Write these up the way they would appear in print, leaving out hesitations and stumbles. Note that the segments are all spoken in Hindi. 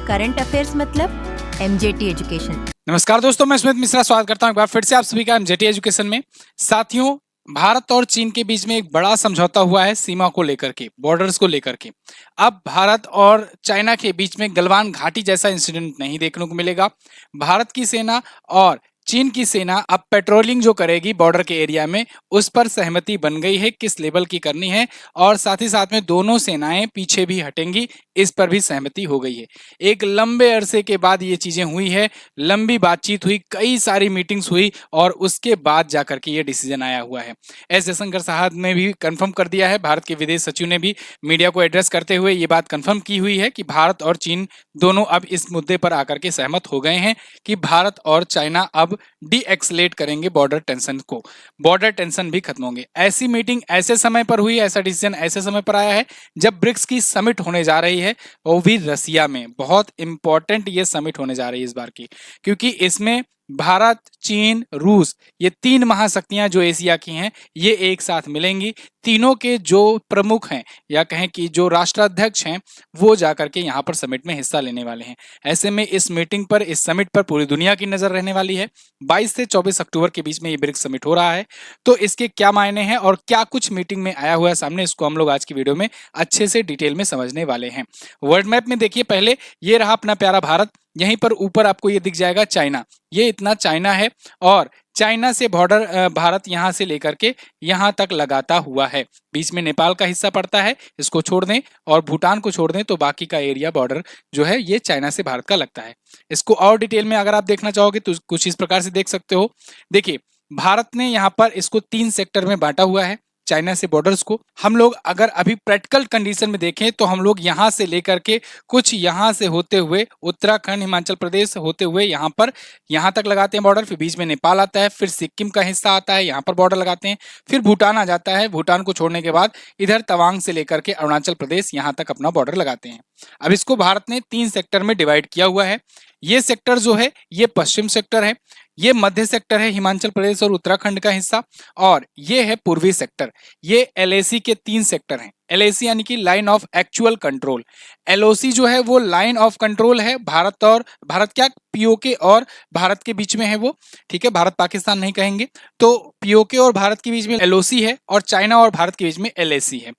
करंट अफेयर्स मतलब एमजेटी एजुकेशन। नमस्कार दोस्तों, मैं स्मित मिश्रा स्वागत करता हूं एक बार फिर से आप सभी का एमजेटी एजुकेशन में। साथियों, भारत और चीन के बीच में एक बड़ा समझौता हुआ है सीमा को लेकर के, बॉर्डर्स को लेकर के। अब भारत और चाइना के बीच में गलवान घाटी जैसा इंसिडेंट नहीं देखने को मिलेगा। भारत की सेना और चीन की सेना अब पेट्रोलिंग जो करेगी बॉर्डर के एरिया में, उस पर सहमति बन गई है किस लेवल की करनी है, और साथ ही साथ में दोनों सेनाएं पीछे भी हटेंगी, इस पर भी सहमति हो गई है। एक लंबे अरसे के बाद ये चीजें हुई है, लंबी बातचीत हुई, कई सारी मीटिंग्स हुई और उसके बाद जाकर के ये डिसीजन आया हुआ है। एस जयशंकर साहब ने भी कंफर्म कर दिया है, भारत के विदेश सचिव ने भी मीडिया को एड्रेस करते हुए ये बात कंफर्म की हुई है कि भारत और चीन दोनों अब इस मुद्दे पर आकर के सहमत हो गए हैं कि भारत और चाइना अब डी एक्सलेट करेंगे बॉर्डर टेंशन को, बॉर्डर टेंशन भी खत्म होंगे। ऐसी मीटिंग ऐसे समय पर हुई, ऐसा डिसीजन ऐसे समय पर आया है जब ब्रिक्स की समिट होने जा रही है, वो भी रसिया में। बहुत इंपॉर्टेंट ये समिट होने जा रही है इस बार की, क्योंकि इसमें भारत, चीन, रूस, ये तीन महाशक्तियां जो एशिया की हैं, ये एक साथ मिलेंगी। तीनों के जो प्रमुख हैं या कहें कि जो राष्ट्राध्यक्ष हैं, वो जाकर के यहाँ पर समिट में हिस्सा लेने वाले हैं। ऐसे में इस मीटिंग पर, इस समिट पर पूरी दुनिया की नजर रहने वाली है। 22 से 24 अक्टूबर के बीच में ये ब्रिक्स समिट हो रहा है। तो इसके क्या मायने हैं और क्या कुछ मीटिंग में आया हुआ है सामने, इसको हम लोग आज की वीडियो में अच्छे से डिटेल में समझने वाले हैं। वर्ल्ड मैप में देखिए, पहले ये रहा अपना प्यारा भारत, यहीं पर ऊपर आपको ये दिख जाएगा चाइना, ये इतना चाइना है, और चाइना से बॉर्डर भारत यहां से लेकर के यहां तक लगाता हुआ है। बीच में नेपाल का हिस्सा पड़ता है, इसको छोड़ दें और भूटान को छोड़ दें तो बाकी का एरिया बॉर्डर जो है ये चाइना से भारत का लगता है। इसको और डिटेल में अगर आप देखना चाहोगे तो कुछ इस प्रकार से देख सकते हो। देखिए, भारत ने यहाँ पर इसको 3 सेक्टर में बांटा हुआ है चाइना से बॉर्डर्स को। हम लोग अगर अभी प्रैक्टिकल कंडीशन में देखें तो हम लोग यहाँ से लेकर के कुछ यहाँ से होते हुए उत्तराखंड, हिमाचल प्रदेश होते हुए यहाँ पर यहाँ तक लगाते हैं बॉर्डर, फिर बीच में नेपाल आता है, फिर सिक्किम का हिस्सा आता है, यहाँ पर बॉर्डर लगाते हैं, फिर भूटान आ जाता है, भूटान को छोड़ने के बाद इधर तवांग से लेकर के अरुणाचल प्रदेश यहाँ तक अपना बॉर्डर लगाते हैं। अब इसको भारत ने 3 सेक्टर में डिवाइड किया हुआ है। ये सेक्टर जो है ये पश्चिम सेक्टर है, ये मध्य सेक्टर है हिमाचल प्रदेश और उत्तराखंड का हिस्सा, और ये है पूर्वी सेक्टर। ये एलएसी के 3 सेक्टर हैं। एलएसी यानी कि line of actual control, LOC जो है वो लाइन ऑफ कंट्रोल है भारत क्या पीओके और भारत के बीच में है वो, ठीक है, भारत पाकिस्तान नहीं कहेंगे। तो पीओके और भारत के बीच में एलओसी है और चाइना और भारत के बीच में एलएसी है।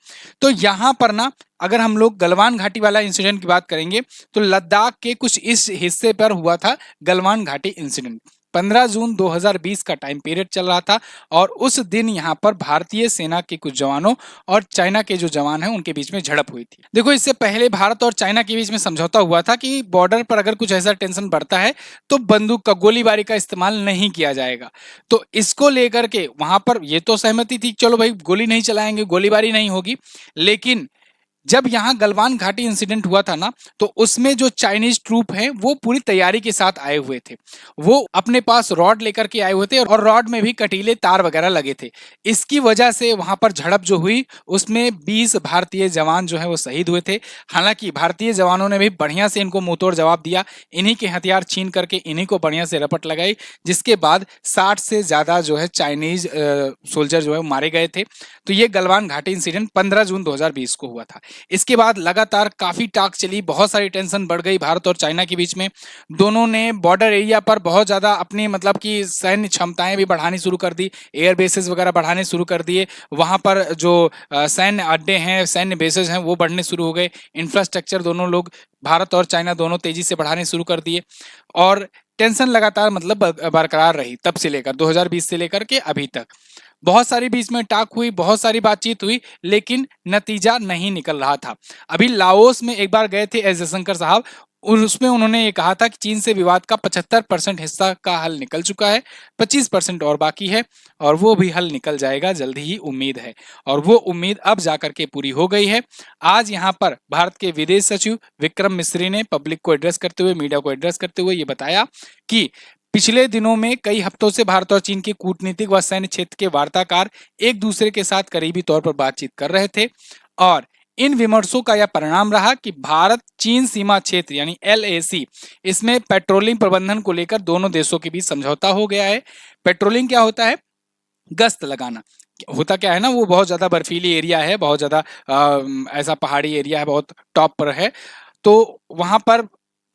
तो यहाँ पर ना, अगर हम लोग गलवान घाटी वाला इंसिडेंट की बात करेंगे तो लद्दाख के कुछ इस हिस्से पर हुआ था गलवान घाटी इंसिडेंट। 15 जून 2020 का टाइम पीरियड चल रहा था और उस दिन यहाँ पर भारतीय सेना के कुछ जवानों और चाइना के जो जवान हैं उनके बीच में झड़प हुई थी। देखो, इससे पहले भारत और चाइना के बीच में समझौता हुआ था कि बॉर्डर पर अगर कुछ ऐसा टेंशन बढ़ता है तो बंदूक का, गोलीबारी का इस्तेमाल नहीं किया जाएगा। तो इसको लेकर के वहां पर ये तो सहमति थी, चलो भाई गोली नहीं चलाएंगे, गोलीबारी नहीं होगी। लेकिन जब यहाँ गलवान घाटी इंसिडेंट हुआ था ना, तो उसमें जो चाइनीज ट्रूप हैं वो पूरी तैयारी के साथ आए हुए थे। वो अपने पास रॉड लेकर के आए हुए थे और रॉड में भी कटीले तार वगैरह लगे थे। इसकी वजह से वहां पर झड़प जो हुई उसमें 20 भारतीय जवान जो है वो शहीद हुए थे। हालांकि भारतीय जवानों ने भी बढ़िया से इनको मुंहतोड़ जवाब दिया, इन्हीं के हथियार छीन करके इन्हीं को बढ़िया से रपट लगाई, जिसके बाद 60 से ज्यादा जो है चाइनीज सोल्जर जो है मारे गए थे। तो ये गलवान घाटी इंसिडेंट 15 जून 2020 को हुआ था। इसके बाद लगातार काफी टाक चली, बहुत सारी टेंशन बढ़ गई भारत और चाइना के बीच में। दोनों ने बॉर्डर एरिया पर बहुत ज्यादा अपनी मतलब कि सैन्य क्षमताएं भी बढ़ानी शुरू कर दी, एयर बेसेस वगैरह बढ़ाने शुरू कर दिए। वहां पर जो सैन्य अड्डे हैं, सैन्य बेसेस हैं, वो बढ़ने शुरू हो गए। इंफ्रास्ट्रक्चर दोनों लोग, भारत और चाइना दोनों तेजी से बढ़ाने शुरू कर दिए और टेंशन लगातार मतलब बरकरार रही तब से लेकर 2020 से लेकर के अभी तक। बहुत सारी बीच में टाक हुई, बहुत सारी बातचीत हुई, लेकिन नतीजा नहीं निकल रहा था। अभी लाओस में एक बार गए थे एस जयशंकर साहब, और उसमें उन्होंने ये कहा था कि चीन से विवाद का 75% हिस्सा का हल निकल चुका है, 25% और बाकी है और वो भी हल निकल जाएगा जल्दी ही, उम्मीद है। और वो उम्मीद अब जाकर के पूरी हो गई है। आज यहाँ पर भारत के विदेश सचिव विक्रम मिस्री ने पब्लिक को एड्रेस करते हुए, मीडिया को एड्रेस करते हुए ये बताया कि पिछले दिनों में कई हफ्तों से भारत और चीन के कूटनीतिक व सैन्य क्षेत्र के वार्ताकार एक दूसरे के साथ करीबी तौर पर बातचीत कर रहे थे और इन विमर्शों का यह परिणाम रहा कि भारत चीन सीमा क्षेत्र यानी एलएसी, इसमें पेट्रोलिंग प्रबंधन को लेकर दोनों देशों के बीच समझौता हो गया है। पेट्रोलिंग क्या होता है? गश्त लगाना। होता क्या है ना, वो बहुत ज्यादा बर्फीली एरिया है, बहुत ज्यादा ऐसा पहाड़ी एरिया है, बहुत टॉप पर है, तो वहां पर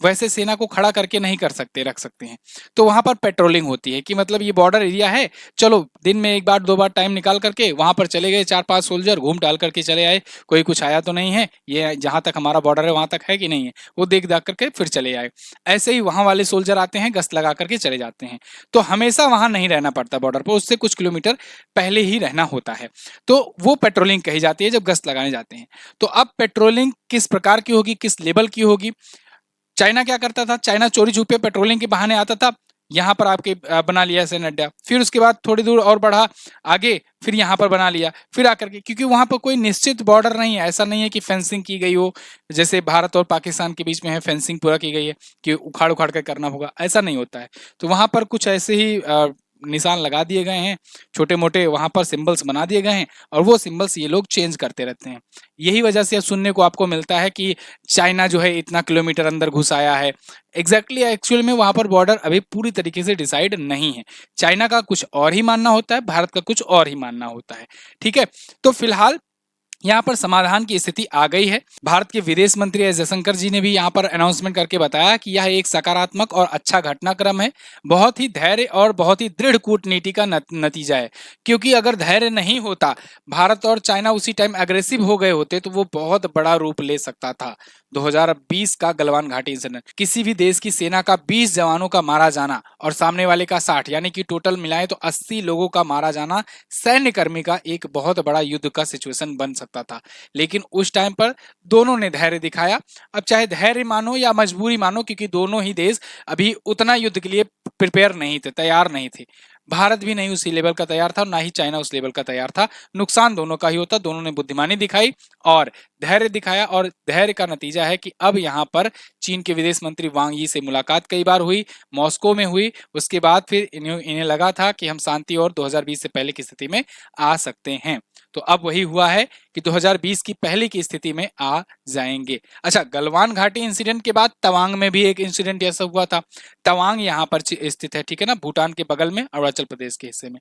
वैसे सेना को खड़ा करके नहीं कर सकते, रख सकते हैं। तो वहां पर पेट्रोलिंग होती है कि मतलब ये बॉर्डर एरिया है, चलो दिन में एक बार दो बार टाइम निकाल करके वहां पर चले गए, 4-5 सोल्जर घूम टहल करके चले आए, कोई कुछ आया तो नहीं है, ये जहां तक हमारा बॉर्डर है वहां तक है कि नहीं है, वो देख दाख करके फिर चले आए। ऐसे ही वहां वाले सोल्जर आते हैं, गश्त लगा करके चले जाते हैं। तो हमेशा वहां नहीं रहना पड़ता बॉर्डर पर, उससे कुछ किलोमीटर पहले ही रहना होता है। तो वो पेट्रोलिंग कही जाती है जब गश्त लगाने जाते हैं। तो अब पेट्रोलिंग किस प्रकार की होगी, किस लेवल की होगी? चाइना क्या करता था, चाइना चोरी छुपे पेट्रोलिंग के बहाने आता था, यहाँ पर आपके बना लिया सैन्य अड्डा, फिर उसके बाद थोड़ी दूर और बढ़ा आगे, फिर यहाँ पर बना लिया, फिर आकर के, क्योंकि वहां पर कोई निश्चित बॉर्डर नहीं है, ऐसा नहीं है कि फेंसिंग की गई हो, जैसे भारत और पाकिस्तान के बीच में है, फेंसिंग पूरा की गई है कि उखाड़ उखाड़ कर करना होगा, ऐसा नहीं होता है। तो वहां पर कुछ ऐसे ही निशान लगा दिए गए हैं, छोटे मोटे वहां पर सिंबल्स बना दिए गए हैं, और वो सिंबल्स ये लोग चेंज करते रहते हैं। यही वजह से अब सुनने को आपको मिलता है कि चाइना जो है इतना किलोमीटर अंदर घुस आया है। एग्जैक्टली एक्चुअल में वहां पर बॉर्डर अभी पूरी तरीके से डिसाइड नहीं है। चाइना का कुछ और ही मानना होता है, भारत का कुछ और ही मानना होता है। ठीक है, तो फिलहाल यहाँ पर समाधान की स्थिति आ गई है। भारत के विदेश मंत्री एस जयशंकर जी ने भी यहाँ पर अनाउंसमेंट करके बताया कि यह एक सकारात्मक और अच्छा घटनाक्रम है, बहुत ही धैर्य और बहुत ही दृढ़ कूटनीति का नतीजा है। क्योंकि अगर धैर्य नहीं होता, भारत और चाइना उसी टाइम अग्रेसिव हो गए होते, तो वो बहुत बड़ा रूप ले सकता था। 2020 का गलवान घाटी इंसिडेंट, किसी भी देश की सेना का 20 जवानों का मारा जाना और सामने वाले का 60, यानी कि टोटल मिलाए तो 80 लोगों का मारा जाना सैन्य कर्मी का एक बहुत बड़ा युद्ध का सिचुएशन बन सकता था। लेकिन उस टाइम पर दोनों ने धैर्य दिखाया। अब चाहे धैर्य मानो या मजबूरी मानो, क्योंकि दोनों ही देश अभी उतना युद्ध के लिए प्रिपेयर नहीं थे, तैयार नहीं थे। भारत भी नहीं उसी लेवल का तैयार था और ना ही चाइना उस लेवल का तैयार था। नुकसान दोनों का ही होता, दोनों ने बुद्धिमानी दिखाई और धैर्य दिखाया, और धैर्य का नतीजा है कि अब यहाँ पर चीन के विदेश मंत्री वांग यी से मुलाकात कई बार हुई, मॉस्को में हुई। उसके बाद फिर इन्हें लगा था कि हम शांति और 2020 से पहले की स्थिति में आ सकते हैं। तो अब वही हुआ है कि 2020 की पहले की स्थिति में आ जाएंगे। अच्छा, गलवान घाटी इंसिडेंट के बाद तवांग में भी एक इंसिडेंट ऐसा हुआ था। तवांग यहाँ पर स्थित है, ठीक है ना, भूटान के बगल में, अरुणाचल प्रदेश के हिस्से में।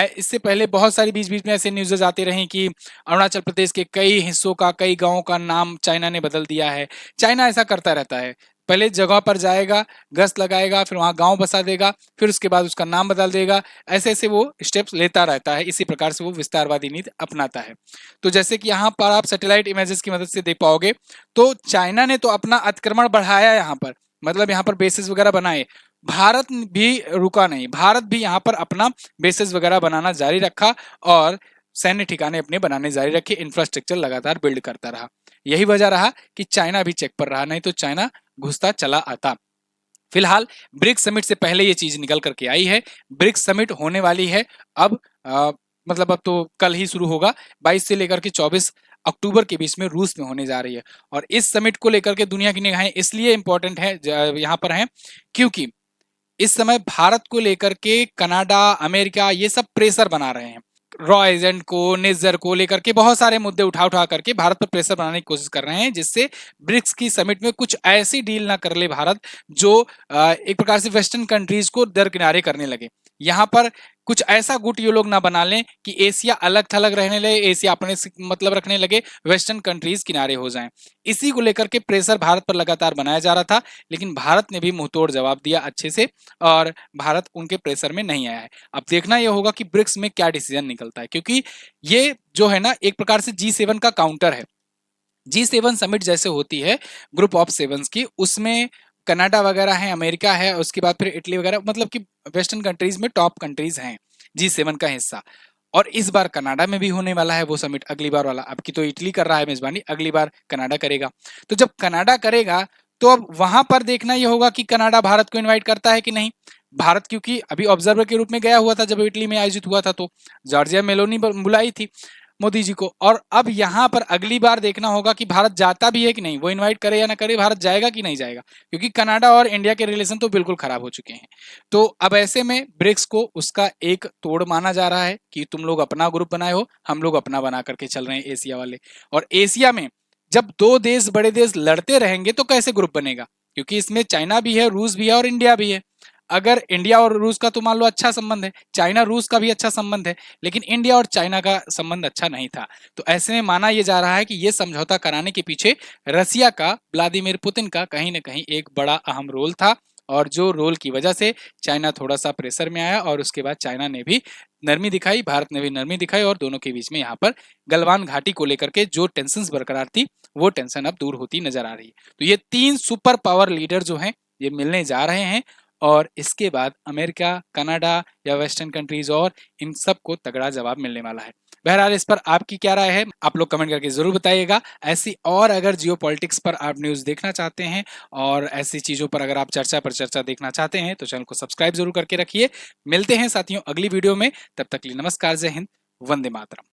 इससे पहले बहुत सारी बीच बीच में ऐसे न्यूज़ आते रहे कि अरुणाचल प्रदेश के कई हिस्सों का, कई गांवों का नाम चाइना ने बदल दिया है। चाइना ऐसा करता रहता है, पहले जगह पर जाएगा, गश्त लगाएगा, फिर वहां गांव बसा देगा, फिर उसके बाद उसका नाम बदल देगा। ऐसे ऐसे वो स्टेप्स लेता रहता है, इसी प्रकार से वो विस्तारवादी नीति अपनाता है। तो जैसे कि यहाँ पर आप सैटेलाइट इमेजेस की मदद से देख पाओगे, तो चाइना ने तो अपना अतिक्रमण बढ़ाया यहाँ पर, मतलब यहाँ पर बेसिस वगैरह बनाए। भारत भी रुका नहीं, भारत भी यहाँ पर अपना बेसिस वगैरह बनाना जारी रखा और सैन्य ठिकाने अपने बनाने जारी रखे, इंफ्रास्ट्रक्चर लगातार बिल्ड करता रहा। यही वजह रहा कि चाइना भी चेक पर रहा, नहीं तो चाइना घुसता चला आता। फिलहाल ब्रिक्स समिट से पहले ये चीज निकल करके आई है। ब्रिक्स समिट होने वाली है अब, मतलब अब तो कल ही शुरू होगा, 22 से लेकर के 24 अक्टूबर के बीच में रूस में होने जा रही है। और इस समिट को लेकर के दुनिया की निगाहें इसलिए इंपॉर्टेंट है, यहाँ पर हैं, क्योंकि इस समय भारत को लेकर के कनाडा, अमेरिका ये सब प्रेशर बना रहे हैं। रॉ एजेंट को, निज्जर को लेकर के बहुत सारे मुद्दे उठा उठा करके भारत पर प्रेशर बनाने की कोशिश कर रहे हैं, जिससे ब्रिक्स की समिट में कुछ ऐसी डील ना कर ले भारत जो एक प्रकार से वेस्टर्न कंट्रीज को दरकिनारे करने लगे। यहाँ पर कुछ ऐसा गुट ये लोग ना बना लें कि एशिया अलग थलग रहने लगे, एशिया अपने से मतलब रखने लगे, वेस्टर्न कंट्रीज किनारे हो जाएं। इसी को लेकर के प्रेशर भारत पर लगातार बनाया जा रहा था, लेकिन भारत ने भी मुंहतोड़ जवाब दिया अच्छे से और भारत उनके प्रेशर में नहीं आया है। अब देखना यह होगा कि ब्रिक्स में क्या डिसीजन निकलता है, क्योंकि ये जो है ना एक प्रकार से G7 का काउंटर है। G7 समिट जैसे होती है ग्रुप ऑफ सेवंस की, उसमें कनाडा वगैरह है, अमेरिका है, उसके बाद फिर इटली वगैरह, मतलब कि वेस्टर्न कंट्रीज में टॉप कंट्रीज हैं G7 का हिस्सा। और इस बार कनाडा में भी होने वाला है वो समिट, अगली बार वाला। अब की तो इटली कर रहा है मेजबानी, अगली बार कनाडा करेगा। तो जब कनाडा करेगा तो अब वहां पर देखना यह होगा कि कनाडा भारत को इन्वाइट करता है कि नहीं। भारत क्योंकि अभी ऑब्जर्वर के रूप में गया हुआ था जब इटली में आयोजित हुआ था, तो जॉर्जिया मेलोनी बुलाई थी मोदी जी को। और अब यहाँ पर अगली बार देखना होगा कि भारत जाता भी है कि नहीं, वो इनवाइट करे या ना करे, भारत जाएगा कि नहीं जाएगा, क्योंकि कनाडा और इंडिया के रिलेशन तो बिल्कुल खराब हो चुके हैं। तो अब ऐसे में ब्रिक्स को उसका एक तोड़ माना जा रहा है कि तुम लोग अपना ग्रुप बनाए हो, हम लोग अपना बना करके चल रहे हैं एशिया वाले। और एशिया में जब दो देश, बड़े देश लड़ते रहेंगे तो कैसे ग्रुप बनेगा, क्योंकि इसमें चाइना भी है, रूस भी है और इंडिया भी है। अगर इंडिया और रूस का तो मान लो अच्छा संबंध है, चाइना रूस का भी अच्छा संबंध है, लेकिन इंडिया और चाइना का संबंध अच्छा नहीं था। तो ऐसे में माना यह जा रहा है कि यह समझौता कराने के पीछे रसिया का, व्लादिमीर पुतिन का कहीं ना कहीं एक बड़ा अहम रोल था, और जो रोल की वजह से चाइना थोड़ा सा प्रेशर में आया, और उसके बाद चाइना ने भी नरमी दिखाई, भारत ने भी नरमी दिखाई, और दोनों के बीच में यहाँ पर गलवान घाटी को लेकर के जो टेंशन बरकरार थी वो टेंशन अब दूर होती नजर आ रही है। तो ये 3 सुपर पावर लीडर जो हैं ये मिलने जा रहे हैं, और इसके बाद अमेरिका, कनाडा या वेस्टर्न कंट्रीज और इन सबको तगड़ा जवाब मिलने वाला है। बहरहाल इस पर आपकी क्या राय है, आप लोग कमेंट करके जरूर बताइएगा। ऐसी और अगर जियो पॉलिटिक्स पर आप न्यूज देखना चाहते हैं और ऐसी चीजों पर अगर आप चर्चा पर चर्चा देखना चाहते हैं तो चैनल को सब्सक्राइब जरूर करके रखिए। मिलते हैं साथियों अगली वीडियो में, तब तक के लिए नमस्कार, जय हिंद, वंदे मातरम।